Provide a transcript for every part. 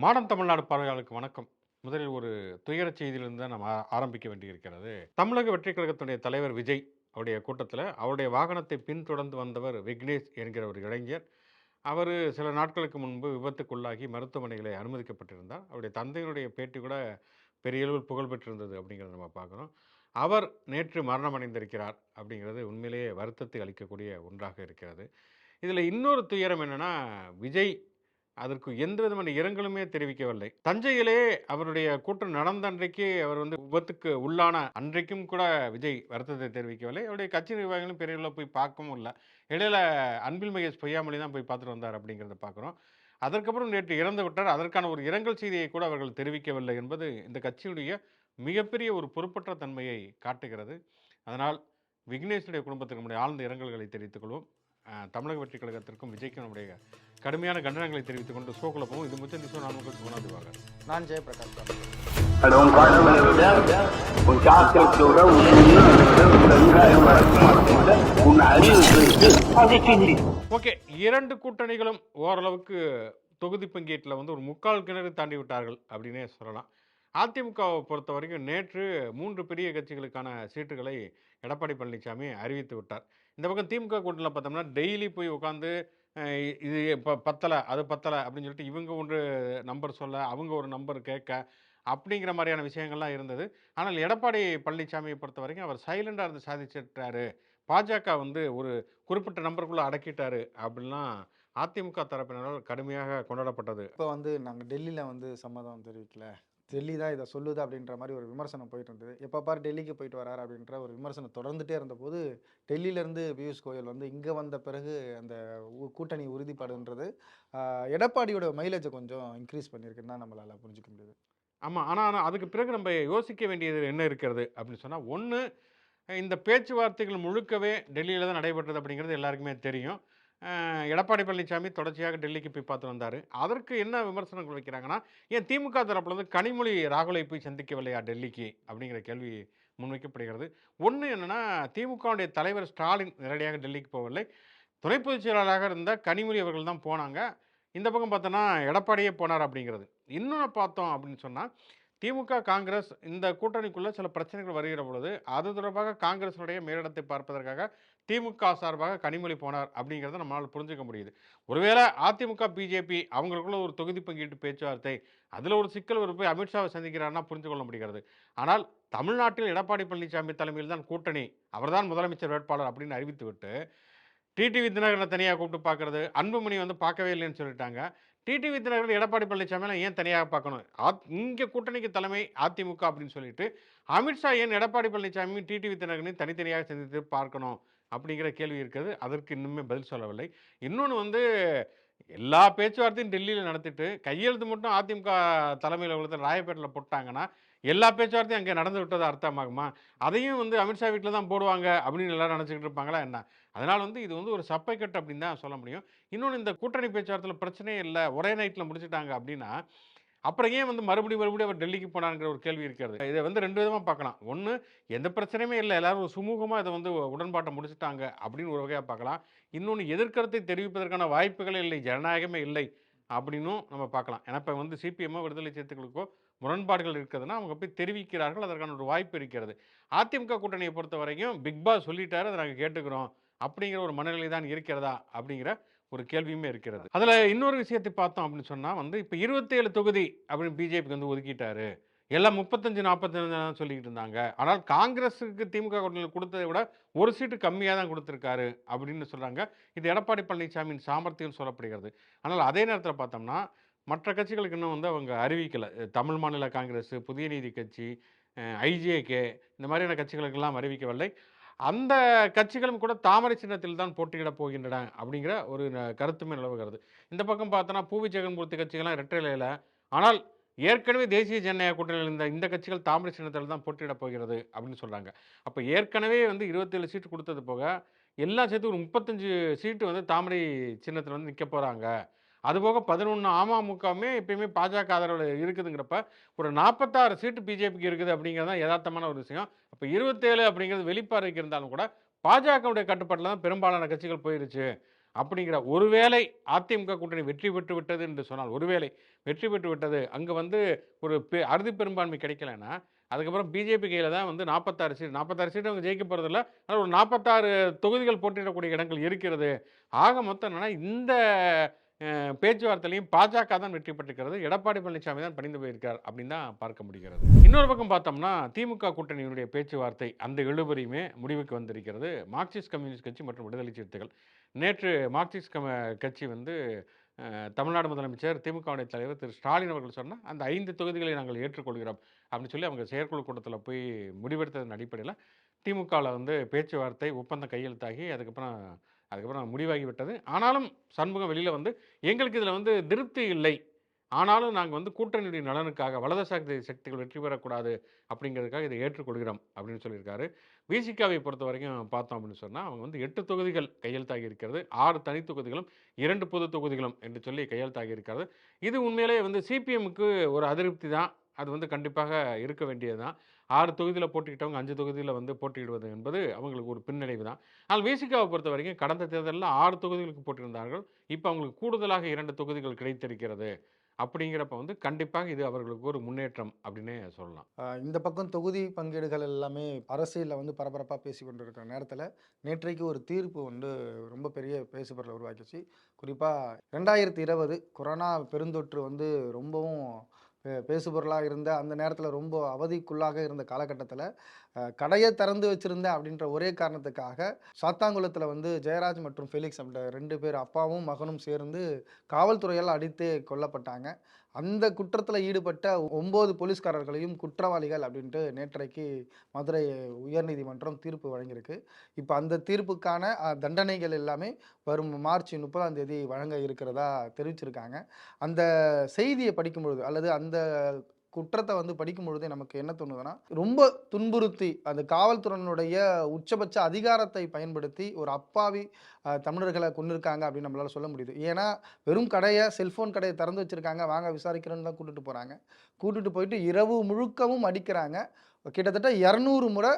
மாடம் தமிழ்நாடு பார்வையாளருக்கு வணக்கம். முதலில் ஒரு துயரச் செய்தியிலிருந்து தான் நம்ம ஆரம்பிக்க வேண்டியிருக்கிறது. தமிழக வெற்றிக் கழகத்துடைய தலைவர் விஜய் அவருடைய கூட்டத்தில, அவருடைய வாகனத்தை பின்தொடர்ந்து வந்தவர் விக்னேஷ் என்கிற ஒரு இளைஞர். அவரு சில நாட்களுக்கு முன்பு விபத்துக்குள்ளாகி மருத்துவமனையிலே அனுமதிக்கப்பட்டிருந்தார். அவருடைய தந்தையினுடைய பேட்டி கூட பெரிய அளவில் புகழ் பெற்றிருந்தது அப்படிங்கிறத நம்ம பார்க்குறோம். அவர் நேற்று மரணம் அடைந்திருக்கிறார் அப்படிங்கிறது உண்மையிலேயே வருத்தத்தை அளிக்கக்கூடிய ஒன்றாக இருக்கிறது. இதில இன்னொரு துயரம் என்னன்னா, விஜய் அதற்கு எந்த விதமான இரங்கலுமே தெரிவிக்கவில்லை. தஞ்சையிலே அவருடைய கூட்டம் நடந்த அன்றைக்கு அவர் விபத்துக்கு உள்ளான அன்றைக்கும் கூட விஜய் வருத்தத்தை தெரிவிக்கவில்லை. அவருடைய கட்சி நிர்வாகிகளும் பெரிய அளவுல போய் பார்க்கவும் இல்ல. இடையில அன்பில் மகேஷ் பொய்யாமொழி தான் போய் பார்த்துட்டு வந்தார் அப்படிங்கிறத பார்க்குறோம். அதற்கப்புறம் நேற்று இறந்து விட்டார். அதற்கான ஒரு இரங்கல் செய்தியை கூட அவர்கள் தெரிவிக்கவில்லை என்பது இந்த கட்சியுடைய மிகப்பெரிய ஒரு பொறுப்பற்ற தன்மையை காட்டுகிறது. அதனால் விக்னேஷுடைய குடும்பத்திற்கு நம்முடைய ஆழ்ந்த இரங்கல்களை தெரிவித்துக் கொள்வோம். தமிழக வெற்றிக் கழகத்திற்கும் விஜய்க்கும் நம்முடைய கடுமையான கண்டனங்களை தெரிவித்துக் கொண்டு ஷோக்குள்ள போவோம். இது முச்சந்தி ஷோ நான் உங்களுக்கு குணாதிவாக நான் ஜெயபிரகாஷ். உன் கடவுளை விட உன் சாத்தியத்தை விட உன் அறிவு. ஓகே, இரண்டு கூட்டணிகளும் ஓரளவுக்கு தொகுதி பங்கீட்டில் ஒரு முக்கால் கிணறு தாண்டி விட்டார்கள் அப்படின்னே சொல்லலாம். அதிமுகவை பொறுத்த வரைக்கும் நேற்று 3 பெரிய கட்சிகளுக்கான சீட்டுகளை எடப்பாடி பழனிசாமி அறிவித்து விட்டார். இந்த பக்கம் திமுக கூட்டணியில் பார்த்தோம்னா டெய்லி போய் உட்காந்து இது பத்தலை அது பத்தலை அப்படின்னு சொல்லிட்டு இவங்க ஒன்று நம்பர் சொல்ல, அவங்க ஒரு நம்பர் கேட்க, அப்படிங்கிற மாதிரியான விஷயங்கள்லாம் இருந்தது. ஆனால் எடப்பாடி பழனிசாமியை பொறுத்த வரைக்கும் அவர் சைலண்டாக இருந்து சாதிச்சிட்டாரு. பாஜக ஒரு குறிப்பிட்ட நம்பருக்குள்ளே அடக்கிட்டாரு அப்படின்லாம் அதிமுக தரப்பினரால் கடுமையாக கொண்டாடப்பட்டது. இப்போ நாங்கள் டெல்லியில் சம்மதம் தெரிவிக்கல, டெல்லி தான் இதை சொல்லுது அப்படின்ற மாதிரி ஒரு விமர்சனம் போயிட்டு இருந்தது. எப்போ பாரு டெல்லிக்கு போயிட்டு வராரு அப்படின்ற ஒரு விமர்சனம் தொடர்ந்துட்டே இருந்தபோது, டெல்லியிலேருந்து பியூஷ் கோயல் இங்கே வந்த பிறகு அந்த கூட்டணி உறுதிப்பாடுன்றது எடப்பாடியோட மைலேஜை கொஞ்சம் இன்க்ரீஸ் பண்ணியிருக்குன்னு தான் நம்மளால் புரிஞ்சுக்க முடியுது. ஆமாம், ஆனால் அதுக்கு பிறகு நம்ம யோசிக்க வேண்டியது என்ன இருக்கிறது அப்படின்னு சொன்னால், ஒன்று, இந்த பேச்சுவார்த்தைகள் முழுக்கவே டெல்லியில் தான் நடைபெற்றது அப்படிங்கிறது எல்லாருக்குமே தெரியும். எடப்பாடி பழனிசாமி தொடர்ச்சியாக டெல்லிக்கு போய் பார்த்து வந்தார். அதற்கு என்ன விமர்சனங்கள் வைக்கிறாங்கன்னா, ஏன் திமுக தரப்புல கனிமொழி ராகுலை போய் சந்திக்கவில்லையா டெல்லிக்கு அப்படிங்கிற கேள்வி முன்வைக்கப்படுகிறது. ஒன்று என்னென்னா, திமுகவுடைய தலைவர் ஸ்டாலின் நேரடியாக டெல்லிக்கு போகவில்லை. துணை பொதுச் செயலாளராக இருந்த கனிமொழி அவர்கள் தான் போனாங்க. இந்த பக்கம் பார்த்தோன்னா எடப்பாடியே போனார் அப்படிங்கிறது. இன்னொன்று பார்த்தோம் அப்படின்னு சொன்னால், திமுக காங்கிரஸ் இந்த கூட்டணிக்குள்ளே சில பிரச்சனைகள் வருகிற பொழுது அது தொடர்பாக காங்கிரஸினுடைய மேலிடத்தை பார்ப்பதற்காக திமுக சார்பாக கனிமொழி போனார் அப்படிங்கிறத நம்மளால் புரிஞ்சுக்க முடியுது. ஒருவேளை அதிமுக பிஜேபி அவங்களுக்குள்ள ஒரு தொகுதி பங்கீட்டு பேச்சுவார்த்தை, அதில் ஒரு சிக்கல் போய் அமித்ஷாவை சந்திக்கிறார்னா புரிஞ்சு கொள்ள முடிகிறது. ஆனால் தமிழ்நாட்டில் எடப்பாடி பழனிசாமி தலைமையில் தான் கூட்டணி, அவர்தான் முதலமைச்சர் வேட்பாளர் அப்படின்னு அறிவித்துவிட்டு டிடிவி தினகரனை தனியாக கூப்பிட்டு பார்க்கறது, அன்புமணி பார்க்கவே இல்லைன்னு சொல்லிட்டாங்க. டிடிவி தினகரன் எடப்பாடி பழனிசாமியெல்லாம் ஏன் தனியாக பார்க்கணும்? இங்கே கூட்டணிக்கு தலைமை அதிமுக அப்படின்னு சொல்லிட்டு அமித்ஷா ஏன் எடப்பாடி பழனிசாமியும் டிடிவி தினகரனையும் தனித்தனியாக சந்தித்து பார்க்கணும் அப்படிங்கிற கேள்வி இருக்கிறது. அதற்கு இன்னுமே பதில் சொல்லவில்லை. இன்னொன்று எல்லா பேச்சுவார்த்தையும் டெல்லியில் நடத்திட்டு கையெழுத்து மட்டும் அதிமுக தலைமையில் ராயப்பேட்டில் போட்டாங்கன்னா எல்லா பேச்சுவார்த்தையும் அங்கே நடந்து விட்டது அர்த்தமாகுமா? அதையும் அமித்ஷா வீட்டில் தான் போடுவாங்க அப்படின்னு எல்லாரும் நினச்சிக்கிட்டு இருப்பாங்களா என்ன? அதனால் இது ஒரு சப்பைக்கட்டு அப்படின்னு தான் சொல்ல முடியும். இன்னொன்று, இந்த கூட்டணி பேச்சுவார்த்தையில் பிரச்சனையே இல்லை, ஒரே நைட்டில் முடிச்சுட்டாங்க அப்படின்னா, அப்புறம் ஏன் மறுபடியும் அவர் டெல்லிக்கு போனாங்கிற ஒரு கேள்வி இருக்கிறது. இதை 2 விதமாக பார்க்கலாம். ஒன்று, எந்த பிரச்சனையுமே இல்லை, எல்லாரும் ஒரு சுமூகமாக இதை உடன்பாட்டை முடிச்சுட்டாங்க அப்படின்னு ஒரு வகையாக பார்க்கலாம். இன்னொன்று, எதிர்கருத்தை தெரிவிப்பதற்கான வாய்ப்புகளே இல்லை, ஜனநாயகமே இல்லை அப்படின்னும் நம்ம பார்க்கலாம். ஏன்னா இப்போ சிபிஎம்மோ விடுதலை சிறுத்தைகளுக்கோ முரண்பாடுகள் இருக்கிறதுனா அவங்க போய் தெரிவிக்கிறார்கள், அதற்கான ஒரு வாய்ப்பு இருக்கிறது. அதிமுக கூட்டணியை பொறுத்த வரைக்கும் பிக் பாஸ் சொல்லிட்டாரு, அதை நாங்கள் கேட்டுக்கிறோம் அப்படிங்கிற ஒரு மனநிலை தான் இருக்கிறதா அப்படிங்கிற ஒரு கேள்வியுமே இருக்கிறது. அதில் இன்னொரு விஷயத்தை பார்த்தோம் அப்படின்னு சொன்னால் இப்போ 27 தொகுதி அப்படின்னு பிஜேபிக்கு ஒதுக்கிட்டாரு, எல்லாம் 35 45 தான் சொல்லிக்கிட்டு இருந்தாங்க. ஆனால் காங்கிரஸுக்கு திமுக கூட்டணியில் கொடுத்ததை விட ஒரு சீட்டு கம்மியாக தான் கொடுத்துருக்காரு அப்படின்னு சொல்கிறாங்க. இது எடப்பாடி பழனிசாமியின் சாமர்த்தியம் சொல்லப்படுகிறது. ஆனால் அதே நேரத்தில் பார்த்தோம்னா மற்ற கட்சிகளுக்கு இன்னும் அவங்க அறிவிக்கலை. தமிழ் மாநில காங்கிரஸ், புதிய நீதி கட்சி, ஐஜேகே இந்த மாதிரியான கட்சிகளுக்கெல்லாம் அறிவிக்கவில்லை. அந்த கட்சிகளும் கூட தாமரை சின்னத்தில் தான் போட்டியிடப் போகின்றன அப்படிங்கிற ஒரு கருத்துமே நிலவுகிறது. இந்த பக்கம் பார்த்தோன்னா பூவி ஜெகன்மூர்த்தி கட்சிகள்லாம் இரட்டையில, ஆனால் ஏற்கனவே தேசிய ஜனநாயக கூட்டணியில் இந்த கட்சிகள் தாமரை சின்னத்தில் தான் போட்டியிடப் போகிறது அப்படின்னு சொல்கிறாங்க. அப்போ ஏற்கனவே 27 சீட்டு கொடுத்தது போக எல்லாம் சேர்த்து ஒரு 35 சீட்டு தாமரை சின்னத்தில் நிற்க போகிறாங்க. அதுபோக 11 அமமுகவுமே எப்பயுமே பாஜக ஆதரவில் இருக்குதுங்கிறப்ப ஒரு 46 சீட்டு பிஜேபிக்கு இருக்குது அப்படிங்கிறது தான் யதார்த்தமான ஒரு விஷயம். அப்போ 27 அப்படிங்கிறது வெளிப்பார்வைக்கு இருந்தாலும் கூட பாஜகவுடைய கட்டுப்பாட்டில் தான் பெரும்பாலான கட்சிகள் போயிருச்சு. அப்படிங்கிற ஒருவேளை அதிமுக கூட்டணி வெற்றி பெற்று விட்டது என்று சொன்னால், ஒருவேளை வெற்றி பெற்று விட்டது, அங்கே வந்து ஒரு அறுதி பெரும்பான்மை கிடைக்கலன்னா, அதுக்கப்புறம் பிஜேபி கையில் தான் வந்து 46 சீட் அவங்க ஜெயிக்க போகிறதில்ல. ஆனால் ஒரு 46 தொகுதிகள் போட்டியிடக்கூடிய இடங்கள் இருக்கிறது. ஆக மொத்தம் என்னன்னா, இந்த பேச்சுவார்த்தையிலையும் பாஜக தான் வெற்றி பெற்றிருக்கிறது. எடப்பாடி பழனிசாமி தான் பணிந்து போயிருக்கார் அப்படின்னு தான் பார்க்க முடிகிறது. இன்னொரு பக்கம் பார்த்தோம்னா, திமுக கூட்டணியினுடைய பேச்சுவார்த்தை அந்த இழுபறியுமே முடிவுக்கு வந்திருக்கிறது. மார்க்சிஸ்ட் கம்யூனிஸ்ட் கட்சி மற்றும் விடுதலை சிறுத்தைகள் நேற்று மார்க்சிஸ்ட் கட்சி வந்து தமிழ்நாடு முதலமைச்சர் திமுகவுடைய தலைவர் திரு ஸ்டாலின் அவர்கள் சொன்னால் அந்த 5 தொகுதிகளை நாங்கள் ஏற்றுக்கொள்கிறோம் அப்படின்னு சொல்லி அவங்க செயற்குழு கூட்டத்தில் போய் முடிவெடுத்ததன் அடிப்படையில் திமுகவில் வந்து பேச்சுவார்த்தை ஒப்பந்தம் கையெழுத்தாகி அதுக்கப்புறம் முடிவாகி விட்டது. ஆனாலும் சண்முகம் வெளியில் வந்து எங்களுக்கு இதில் வந்து திருப்தி இல்லை, ஆனாலும் நாங்கள் வந்து கூட்டணியுடைய நலனுக்காக வலதுசாரி சக்திகள் வெற்றி பெறக்கூடாது அப்படிங்கிறதுக்காக இதை ஏற்றுக்கொள்கிறோம் அப்படின்னு சொல்லியிருக்காரு. விசிகாவை பொறுத்த வரைக்கும் பார்த்தோம் அப்படின்னு சொன்னால் அவங்க வந்து 8 தொகுதிகள் கையெழுத்தாகி இருக்கிறது, 6 தனி தொகுதிகளும் 2 பொது தொகுதிகளும் என்று சொல்லி கையெழுத்தாகி இருக்கிறது. இது உண்மையிலே வந்து சிபிஎம்முக்கு ஒரு அதிருப்தி தான். அது வந்து கண்டிப்பாக இருக்க வேண்டியது தான். 6 தொகுதியில் போட்டிக்கிட்டவங்க 5 தொகுதியில் வந்து போட்டியிடுவது என்பது அவங்களுக்கு ஒரு பின்னடைவு தான். ஆனால் விசிகாவை பொறுத்த வரைக்கும் கடந்த தேர்தலில் 6 தொகுதிகளுக்கு போட்டியிருந்தார்கள். இப்போ அவங்களுக்கு கூடுதலாக 2 தொகுதிகள் கிடைத்திருக்கிறது. அப்படிங்கிறப்ப வந்து கண்டிப்பாக இது அவர்களுக்கு ஒரு முன்னேற்றம் அப்படின்னே சொல்லலாம். இந்த பக்கம் தொகுதி பங்கீடுகள் எல்லாமே அரசியலில் வந்து பரபரப்பாக பேசி கொண்டு இருக்கிற நேரத்தில் நேற்றைக்கு ஒரு தீர்ப்பு வந்து ரொம்ப பெரிய பேசுபொருளை உருவாக்கிச்சு. குறிப்பாக 2020 கொரோனா பெருந்தொற்று வந்து ரொம்பவும் பேசுபொருளாக இருந்த அந்த நேரத்தில் ரொம்ப அவதிக்குள்ளாக இருந்த காலகட்டத்தில் கடையை திறந்து வச்சுருந்தேன் அப்படின்ற ஒரே காரணத்துக்காக சாத்தாங்குளத்தில் வந்து ஜெயராஜ் மற்றும் ஃபெலிக்ஸ் அப்படின்ற 2 பேர் அப்பாவும் மகனும் சேர்ந்து காவல்துறையால் அடித்தே கொல்லப்பட்டாங்க. அந்த குற்றத்தில் ஈடுபட்ட 9 போலீஸ்காரர்களையும் குற்றவாளிகள் அப்படின்ட்டு நேற்றைக்கு மதுரை உயர்நீதிமன்றம் தீர்ப்பு வழங்கியிருக்கு. இப்போ அந்த தீர்ப்புக்கான தண்டனைகள் எல்லாமே வரும் மார்ச் 30ஆம் தேதி வழங்க இருக்கிறதா தெரிவிச்சிருக்காங்க. அந்த செய்தியை படிக்கும்பொழுது அல்லது அந்த குற்றத்தை வந்து படிக்கும் பொழுதே நமக்கு என்ன தோணுதுன்னா, ரொம்ப துன்புறுத்தி அந்த காவல்துறையினுடைய உச்சபட்ச அதிகாரத்தை பயன்படுத்தி ஒரு அப்பாவி தமிழர்களை கொண்டிருக்காங்க அப்படின்னு நம்மளால சொல்ல முடியுது. ஏன்னா வெறும் செல்ஃபோன் கடையை திறந்து வச்சிருக்காங்க, வாங்க விசாரிக்கிறோன்னு தான் கூட்டிட்டு போறாங்க. கூட்டிட்டு போயிட்டு இரவு முழுக்கவும் அடிக்கிறாங்க. கிட்டத்தட்ட 200 முறை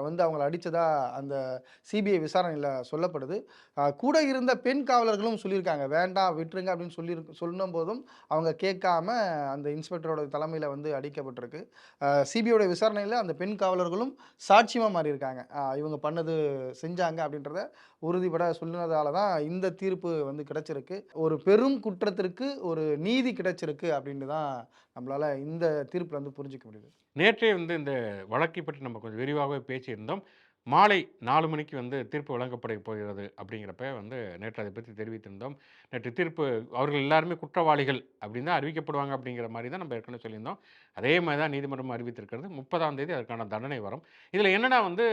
வந்து அவங்கள அடித்ததா அந்த சிபிஐ விசாரணையில் சொல்லப்படுது. கூட இருந்த பெண் காவலர்களும் சொல்லியிருக்காங்க, வேண்டாம் விட்டுருங்க அப்படின்னு சொல்லும் போதும் அவங்க கேட்காம அந்த இன்ஸ்பெக்டரோட தலைமையில் வந்து அடிக்கப்பட்டிருக்கு. சிபிஐயோட விசாரணையில் அந்த பெண் காவலர்களும் சாட்சியமாக மாறியிருக்காங்க. இவங்க பண்ணது செஞ்சாங்க அப்படின்றத உறுதிபட சொன்னதால தான் இந்த தீர்ப்பு வந்து கிடைச்சிருக்கு. ஒரு பெரும் குற்றத்திற்கு ஒரு நீதி கிடைச்சிருக்கு அப்படின்னு தான் நம்மளால் இந்த தீர்ப்பில் வந்து புரிஞ்சிக்க முடியுது. நேற்றே வந்து இந்த வழக்கை பற்றி நம்ம கொஞ்சம் விரிவாகவே பேசியிருந்தோம். மாலை 4 மணிக்கு வந்து தீர்ப்பு வழங்கப்பட போகிறது அப்படிங்கிறப்ப வந்து நேற்று அதை பற்றி தெரிவித்திருந்தோம். நேற்று தீர்ப்பு அவர்கள் எல்லாருமே குற்றவாளிகள் அப்படின்னு தான் அறிவிக்கப்படுவாங்க அப்படிங்கிற மாதிரி தான் நம்ம ஏற்கனவே சொல்லியிருந்தோம். அதே மாதிரி தான் நீதிமன்றம் அறிவித்திருக்கிறது. 30ஆம் தேதி அதற்கான தண்டனை வரும். இதில் என்னென்னா வந்து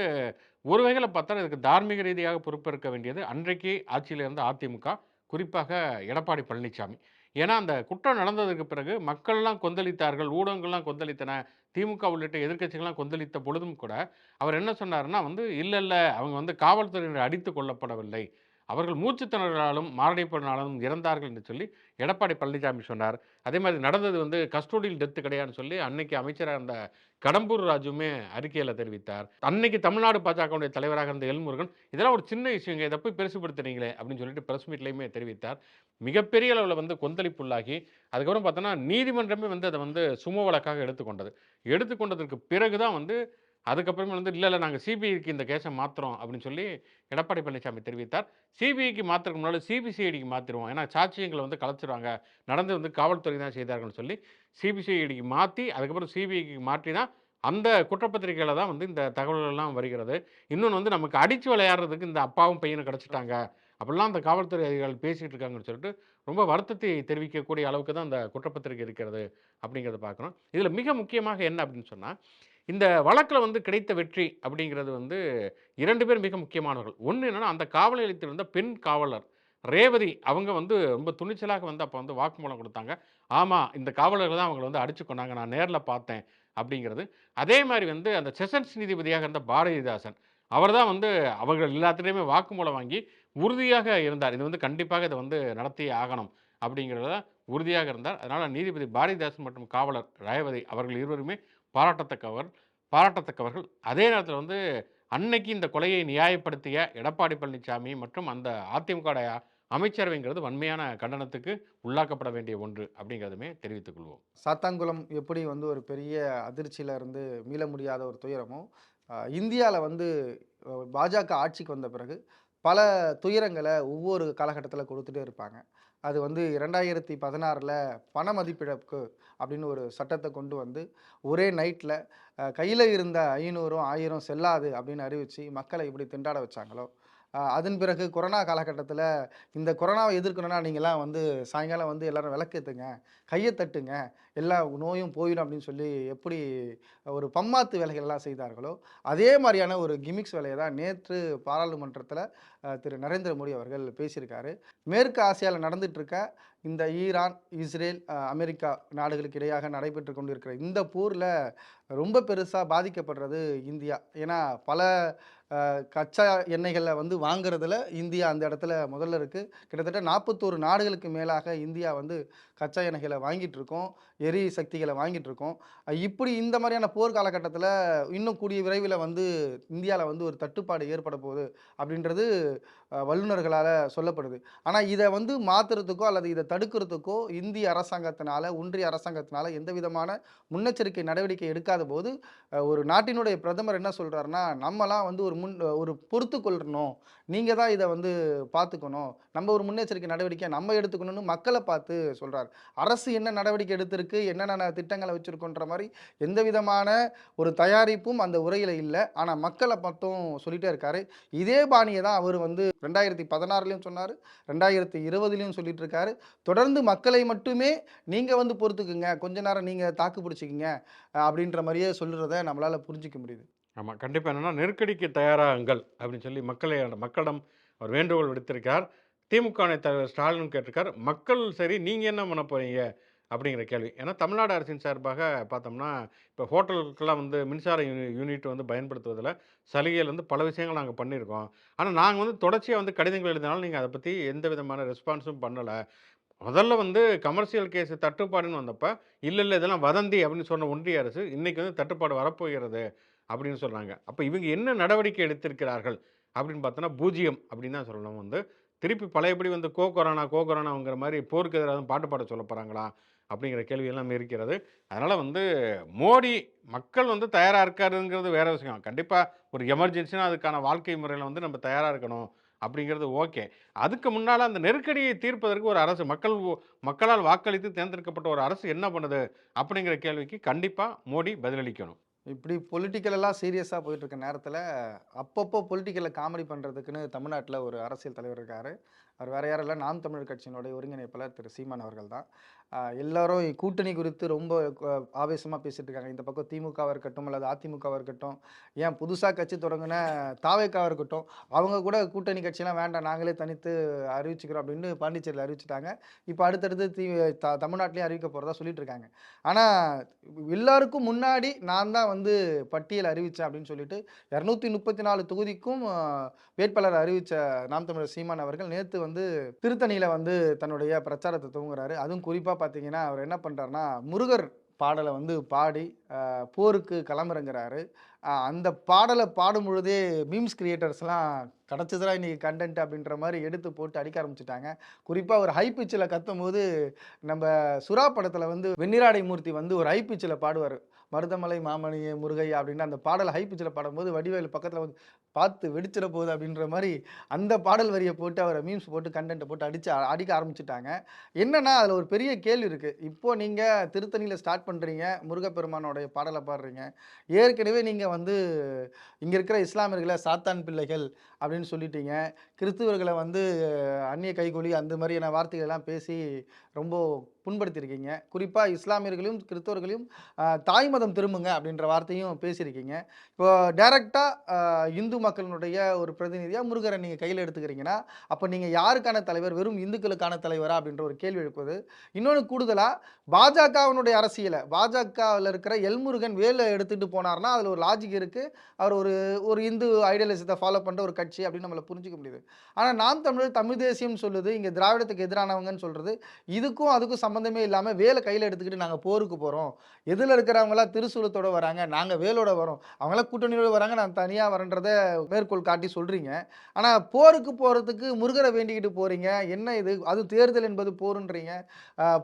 ஒரு வகையில் பார்த்தா இதுக்கு தார்மீக ரீதியாக பொறுப்பேற்க வேண்டியது அன்றைக்கு ஆட்சியில் இருந்த அதிமுக, குறிப்பாக எடப்பாடி பழனிசாமி. ஏன்னா அந்த குற்றம் நடந்ததுக்கு பிறகு மக்கள்லாம் கொந்தளித்தார்கள், ஊடகங்கள்லாம் கொந்தளித்தன, திமுக உள்ளிட்ட எதிர்க்கட்சிகள்லாம் கொந்தளித்த பொழுதும் கூட அவர் என்ன சொன்னாருன்னா வந்து இல்லை அவங்க வந்து காவல்துறையினர் அடித்து கொல்லப்படவில்லை, அவர்கள் மூச்சுத்திணறலாலும் மாரடைப்பினாலும் இறந்தார்கள் என்று சொல்லி எடப்பாடி பழனிசாமி சொன்னார். அதே மாதிரி நடந்தது வந்து கஸ்டோடியல் டெத்து கிடையாதுன்னு சொல்லி அன்னைக்கு அமைச்சராக இருந்த கடம்பூர் ராஜுமே அறிக்கையில் தெரிவித்தார். அன்னைக்கு தமிழ்நாடு பாஜகவுடைய தலைவராக இருந்த எல்முருகன் இதெல்லாம் ஒரு சின்ன விஷயங்க, இதை போய் பெருசுபடுத்துறீங்களே அப்படின்னு சொல்லிட்டு பிரஸ் மீட்லையுமே தெரிவித்தார். மிகப்பெரிய அளவில் வந்து கொந்தளிப்புள்ளாகி அதுக்கப்புறம் பார்த்தோன்னா நீதிமன்றமே வந்து அதை வந்து சும வழக்காக எடுத்துக்கொண்டதற்கு பிறகு தான் வந்து அதுக்கப்புறமே வந்து இல்லை நாங்கள் சிபிஐக்கு இந்த கேஸை மாற்றுறோம் அப்படின்னு சொல்லி எடப்பாடி பழனிசாமி தெரிவித்தார். சிபிஐக்கு மாற்றுறதுக்கு முன்னாடி சிபிசிஐடிக்கு மாற்றிடுவோம், ஏன்னா சாட்சியங்களை வந்து கலைச்சிடுவாங்க, நடந்து வந்து காவல்துறை தான் செய்தார்கள்னு சொல்லி சிபிசிஐடிக்கு மாற்றி அதுக்கப்புறம் சிபிஐக்கு மாற்றி தான் அந்த குற்றப்பத்திரிகையில் தான் வந்து இந்த தகவல்கள்லாம் வருகிறது. இன்னொன்று வந்து நமக்கு அடித்து விளையாடுறதுக்கு இந்த அப்பாவும் பையனும் கிடச்சிட்டாங்க அப்படிலாம் அந்த காவல்துறை அதிகாரிகள் பேசிகிட்டு இருக்காங்கன்னு சொல்லிட்டு ரொம்ப வருத்தத்தை தெரிவிக்கக்கூடிய அளவுக்கு தான் அந்த குற்றப்பத்திரிகை இருக்கிறது அப்படிங்கிறத பார்க்குறோம். இதில் மிக முக்கியமாக என்ன அப்படின்னு சொன்னால், இந்த வழக்கில் வந்து கிடைத்த வெற்றி அப்படிங்கிறது வந்து 2 பேர் மிக முக்கியமானவர்கள். ஒன்று என்னென்னா, அந்த காவல் நிலையத்தில் இருந்த பெண் காவலர் ரேவதி அவங்க வந்து ரொம்ப துணிச்சலாக வந்து அப்போ வந்து வாக்குமூலம் கொடுத்தாங்க. ஆமாம், இந்த காவலர்கள் தான் அவங்களை வந்து அடிச்சு கொண்டாங்க, நான் நேரில் பார்த்தேன் அப்படிங்கிறது. அதே மாதிரி வந்து அந்த செஷன்ஸ் நீதிபதியாக இருந்த பாரதிதாசன் அவர் தான் வந்து அவர்கள் எல்லாத்துலேயுமே வாக்குமூலம் வாங்கி உறுதியாக இருந்தார். இது வந்து கண்டிப்பாக இதை வந்து நடத்தியே ஆகணும் அப்படிங்கிறத உறுதியாக இருந்தார். அதனால் நீதிபதி பாரதிதாசன் மற்றும் காவலர் ரேவதி அவர்கள் இருவருமே பாராட்டத்தக்கவர்கள். அதே நேரத்தில் வந்து அன்னைக்கு இந்த கொலையை நியாயப்படுத்திய எடப்பாடி பழனிசாமி மற்றும் அந்த அதிமுக அமைச்சரவைங்கிறது வன்மையான கண்டனத்துக்கு உள்ளாக்கப்பட வேண்டிய ஒன்று அப்படிங்கிறதுமே தெரிவித்துக் கொள்வோம். சாத்தான்குளம் எப்படி வந்து ஒரு பெரிய அதிர்ச்சியில இருந்து மீள முடியாத ஒரு துயரமோ, இந்தியாவில் வந்து பாஜக ஆட்சிக்கு வந்த பிறகு பல துயரங்களை ஒவ்வொரு காலகட்டத்தில் கொடுத்துட்டே இருப்பாங்க. அது வந்து 2016 பண மதிப்பிழப்பு அப்படின்னு ஒரு சட்டத்தை கொண்டு வந்து ஒரே நைட்டில் கையில் இருந்த 500ம் 1000 செல்லாது அப்படின்னு அறிவித்து மக்களை இப்படி திண்டாட வச்சாங்களோ, அதன் பிறகு கொரோனா காலகட்டத்தில் இந்த கொரோனாவை எதிர்க்கணும்னா நீங்கள்லாம் வந்து சாயங்காலம் வந்து எல்லாரும் விளக்கேற்றுங்க, கையை தட்டுங்க, எல்லா நோயும் போயிடும் அப்படின்னு சொல்லி எப்படி ஒரு பம்மாத்து வேலைகள்லாம் செய்தார்களோ, அதே மாதிரியான ஒரு கிமிக்ஸ் வேலையை தான் நேற்று பாராளுமன்றத்தில் திரு நரேந்திர மோடி அவர்கள் பேசியிருக்காரு. மேற்கு ஆசியாவில் நடந்துட்டு இருக்க இந்த ஈரான், இஸ்ரேல், அமெரிக்கா நாடுகளுக்கு இடையாக நடைபெற்று கொண்டிருக்கிற இந்த போரில் ரொம்ப பெருசாக பாதிக்கப்படுறது இந்தியா. ஏன்னா பல கச்சா எண்ணெய்களை வந்து வாங்குறதுல இந்தியா அந்த இடத்துல முதல்ல இருக்குது. கிட்டத்தட்ட 41 நாடுகளுக்கு மேலாக இந்தியா வந்து கச்சா எண்ணெய்களை வாங்கிட்டு இருக்கோம், எரிசக்திகளை வாங்கிட்டு இருக்கோம். இப்படி இந்த மாதிரியான போர் காலகட்டத்தில் இன்னும் கூடிய விரைவில் வந்து இந்தியாவில் வந்து ஒரு தட்டுப்பாடு ஏற்பட போகுது அப்படின்றது வல்லுநர்களால் சொல்லப்படுது. ஆனால் இதை வந்து மாற்றுறதுக்கோ அல்லது இதை தடுக்கிறதுக்கோ இந்திய அரசாங்கத்தினால, ஒன்றிய அரசாங்கத்தினால எந்த விதமான முன்னெச்சரிக்கை நடவடிக்கை எடுக்காத போது ஒரு நாட்டினுடைய பிரதமர் என்ன சொல்கிறாருன்னா, நம்மலாம் வந்து ஒரு பொறுத்து கொள்ளணும், நீங்கள் தான் இதை வந்து பார்த்துக்கணும், நம்ம ஒரு முன்னெச்சரிக்கை நடவடிக்கை நம்ம எடுத்துக்கணும்னு மக்களை பார்த்து சொல்கிறார். அரசு என்ன நடவடிக்கை எடுத்திருக்கு, என்னென்ன திட்டங்களை வச்சுருக்கோன்ற மாதிரி எந்த விதமான ஒரு தயாரிப்பும் அந்த உரையில் இல்லை. ஆனால் மக்களை மட்டும் சொல்லிகிட்டே இருக்காரு. இதே பாணியை தான் அவர் வந்து 2016லையும் சொன்னார், 2020லையும் சொல்லிட்டு இருக்காரு. தொடர்ந்து மக்களை மட்டுமே நீங்கள் வந்து பொறுத்துக்குங்க, கொஞ்ச நேரம் நீங்கள் தாக்கு பிடிச்சிக்கிங்க அப்படின்ற மாதிரியே சொல்லுறத நம்மளால் புரிஞ்சிக்க முடியுது. ஆமாம், கண்டிப்பாக என்னென்னா நெருக்கடிக்கு தயாராகுங்கள் அப்படின்னு சொல்லி மக்களிடம் அவர் வேண்டுகோள் விடுத்திருக்கார். திமுக தலைவர் ஸ்டாலின் கேட்டிருக்கார், மக்கள் சரி நீங்கள் என்ன பண்ண போகிறீங்க அப்படிங்கிற கேள்வி. ஏன்னா தமிழ்நாடு அரசின் சார்பாக பார்த்தோம்னா இப்போ ஹோட்டலுக்கெல்லாம் வந்து மின்சார யூனிட் வந்து பயன்படுத்துவதில் சலுகையில் வந்து பல விஷயங்கள் நாங்கள் பண்ணியிருக்கோம். ஆனால் நாங்கள் வந்து தொடர்ச்சியாக வந்து கடிதங்கள் எழுதினாலும் நீங்கள் அதை பற்றி எந்த விதமான ரெஸ்பான்ஸும் பண்ணலை. முதல்ல வந்து கமர்ஷியல் கேஸ் தட்டுப்பாடுன்னு வந்தப்போ இல்லை இதெல்லாம் வதந்தி அப்படின்னு சொன்ன ஒன்றிய அரசு இன்றைக்கி வந்து தட்டுப்பாடு வரப்போகிறது அப்படின்னு சொல்கிறாங்க. அப்போ இவங்க என்ன நடவடிக்கை எடுத்திருக்கிறார்கள் அப்படின்னு பார்த்தோன்னா பூஜ்ஜியம் அப்படின்னு தான் சொல்லணும். வந்து திருப்பி பழையபடி வந்து கொரோனாங்கிற மாதிரி போருக்கு எதிராக பாட்டு பாட சொல்ல போகிறாங்களா அப்படிங்கிற கேள்வி எல்லாம் இருக்கிறது. அதனால் வந்து மோடி மக்கள் வந்து தயாராக இருக்காருங்கிறது வேற விஷயம். கண்டிப்பாக ஒரு எமர்ஜென்சினா அதுக்கான வாழ்க்கை முறையில் வந்து நம்ம தயாராக இருக்கணும் அப்படிங்கிறது ஓகே. அதுக்கு முன்னால் அந்த நெருக்கடியை தீர்ப்பதற்கு ஒரு அரசு மக்களால் வாக்களித்து தேர்ந்தெடுக்கப்பட்ட ஒரு அரசு என்ன பண்ணுது அப்படிங்கிற கேள்விக்கு கண்டிப்பாக மோடி பதிலளிக்கணும். இப்படி பொலிட்டிக்கலெல்லாம் சீரியஸாக போயிட்டு இருக்க நேரத்தில் அப்பப்போ பொலிட்டிக்கலில் காமெடி பண்ணுறதுக்குன்னு தமிழ்நாட்டில் ஒரு அரசியல் தலைவர் இருக்கார். அவர் வேறு யாரும் இல்லை, நாம் தமிழர் கட்சியினுடைய ஒருங்கிணைப்பாளர் திரு சீமான் அவர்கள் தான். எல்லாரும் கூட்டணி குறித்து ரொம்ப ஆவேசமாக பேசிகிட்டு இருக்காங்க. இந்த பக்கம் திமுகவாக இருக்கட்டும் அல்லது அதிமுகவாக இருக்கட்டும், ஏன் புதுசாக கட்சி தொடங்கின தாவேக்காவாக இருக்கட்டும், அவங்க கூட கூட்டணி கட்சியெல்லாம் வேண்டாம், நாங்களே தனித்து அறிவிச்சுக்கிறோம் அப்படின்னு பாண்டிச்சேரியில் அறிவிச்சிட்டாங்க. இப்போ அடுத்தடுத்து தமிழ்நாட்டிலையும் அறிவிக்க போகிறதா சொல்லிட்டு இருக்காங்க. ஆனால் எல்லாருக்கும் முன்னாடி நான் தான் வந்து பட்டியல் அறிவித்தேன் அப்படின்னு சொல்லிட்டு 234 தொகுதிக்கும் வேட்பாளர் அறிவித்த நாம் தமிழர் சீமான் அவர்கள் நேற்று வந்து திருத்தணியில் வந்து தன்னுடைய பிரச்சாரத்தை துவங்குறாரு. அதுவும் குறிப்பாக பார்த்தீங்கன்னா அவர் என்ன பண்ணுறாருன்னா முருகர் பாடலை வந்து பாடி போருக்கு களமிறங்குறாரு. அந்த பாடலை பாடும் பொழுதே மீம்ஸ் கிரியேட்டர்ஸ்லாம் கிடச்சிதுரா இன்றைக்கி கண்டென்ட் அப்படின்ற மாதிரி எடுத்து போட்டு அடிக்க ஆரம்பிச்சிட்டாங்க. குறிப்பாக ஒரு ஹை பிச்சில் கத்தும் போது நம்ம சுறா படத்தில் வந்து வெண்ணிராடை மூர்த்தி வந்து ஒரு ஹை பிச்சில் பாடுவார், மருதமலை மாமணியே முருகையா அப்படின்னு. அந்த பாடல் ஹை பிச்சில் பாடும்போது வடிவேல் பக்கத்தில் வந்து பார்த்து வெடிச்சிட போகுது அப்படின்ற மாதிரி அந்த பாடல் வரியை போட்டு அவரை மீம்ஸ் போட்டு கண்டென்ட்டை போட்டு அடிக்க ஆரம்பிச்சிட்டாங்க. என்னன்னா அதில் ஒரு பெரிய கேள்வி இருக்குது. இப்போது நீங்கள் திருத்தணியில் ஸ்டார்ட் பண்ணுறீங்க, முருகப்பெருமானோடைய பாடலை பாடுறீங்க, ஏற்கனவே நீங்கள் வந்து இங்கே இருக்கிற இஸ்லாமியர்களை சாத்தான் பிள்ளைகள் அப்படின்னு சொல்லிட்டீங்க, கிறிஸ்துவர்களை வந்து அந்நிய கைகொலி அந்த மாதிரியான வார்த்தைகளெல்லாம் பேசி ரொம்ப புண்படுத்தியிருக்கீங்க. குறிப்பாக இஸ்லாமியர்களையும் கிறிஸ்தவர்களையும் தாய் மதம் திரும்புங்க அப்படின்ற வார்த்தையும் பேசியிருக்கீங்க. இப்போ டைரெக்டாக இந்து மக்களினுடைய ஒரு பிரதிநிதியாக முருகரை நீங்கள் கையில் எடுத்துக்கிறீங்கன்னா அப்போ நீங்கள் யாருக்கான தலைவர், வெறும் இந்துக்களுக்கான தலைவரா அப்படின்ற ஒரு கேள்வி எழுப்புது. இன்னொன்று கூடுதலாக பாஜகவினுடைய அரசியலை, பாஜகவில் இருக்கிற எல்முருகன் வேலை எடுத்துகிட்டு போனார்னா அதில் ஒரு லாஜிக் இருக்குது. அவர் ஒரு இந்து ஐடியாலஜத்தை ஃபாலோ பண்ணுற ஒரு கட்சி அப்படின்னு நம்மளை புரிஞ்சிக்க முடியுது. ஆனால் நாம் தமிழர் தமிழ் தேசியம்னு சொல்லுது, இங்கே திராவிடத்துக்கு எதிரானவங்கன்னு சொல்கிறது, இதுக்கும் அதுக்கும் சம்மந்தமே இல்லாமல் வேலை கையில் எடுத்துக்கிட்டு நாங்கள் போருக்கு போகிறோம், எதில் இருக்கிறவங்களாம் திருசூலத்தோட வராங்க, நாங்கள் வேலோட வரோம், அவங்களாம் கூட்டணியோட வராங்க, நான் தனியாக வரேன்றத மேற்கோள் காட்டி சொல்கிறீங்க. ஆனால் போருக்கு போகிறதுக்கு முருகரை வேண்டிக்கிட்டு போகிறீங்க, என்ன இது? அது தேர்தல் என்பது போருன்றீங்க.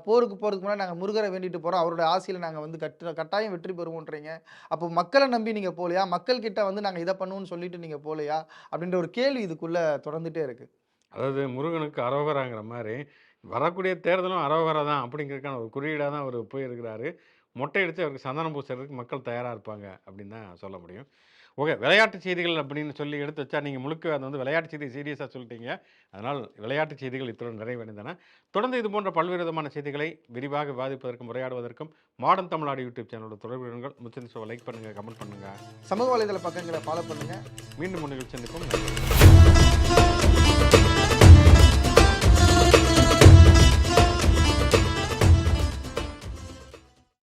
போருக்கு போகிறதுக்கு முன்னாடி நாங்கள் முருகரை வேண்டிட்டு போகிறோம், அவரோட ஆசையில் நாங்கள் வந்து கட்டாயம் வெற்றி பெறுவோன்றீங்க. அப்போ மக்களை நம்பி நீங்கள் போகலையா? மக்கள்கிட்ட வந்து நாங்கள் இதை பண்ணுவோம்னு சொல்லிட்டு நீங்கள் போகலையா? அப்படின்ற ஒரு கேள்வி இதுக்குள்ளே தொடர்ந்துட்டே இருக்குது. அதாவது முருகனுக்கு அரோகராங்கிற மாதிரி வரக்கூடிய தேர்தலும் அரோகரா தான் அப்படிங்கிறதுக்கான ஒரு குறியீடாக தான் அவர் போயிருக்கிறாரு. மொட்டை அடித்து அவருக்கு சந்தனம் பூசுறதுக்கு மக்கள் தயாராக இருப்பாங்க அப்படின்னு தான் சொல்ல முடியும். ஓகே, விளையாட்டு செய்திகள் அப்படின்னு சொல்லி எடுத்து வச்சா நீங்கள் முழுக்க அதை வந்து விளையாட்டு செய்தி சீரியஸாக சொல்லிட்டீங்க. அதனால் விளையாட்டு செய்திகள் இத்துடன் நிறைவடைந்தன. தொடர்ந்து இது போன்ற பல்வேறு விதமான செய்திகளை விரிவாக விவாதிப்பதற்கும் உரையாடுவதற்கும் மாடர்ன் தமிழ்நாடு யூடியூப் சேனலோட தொடர்புகள் முச்சந்தி ஷோவை லைக் பண்ணுங்கள், கமெண்ட் பண்ணுங்கள், சமூக வலைதள பக்கங்களை ஃபாலோ பண்ணுங்கள். மீண்டும் ஒரு நிகழ்ச்சி சந்திப்போம். நன்றி.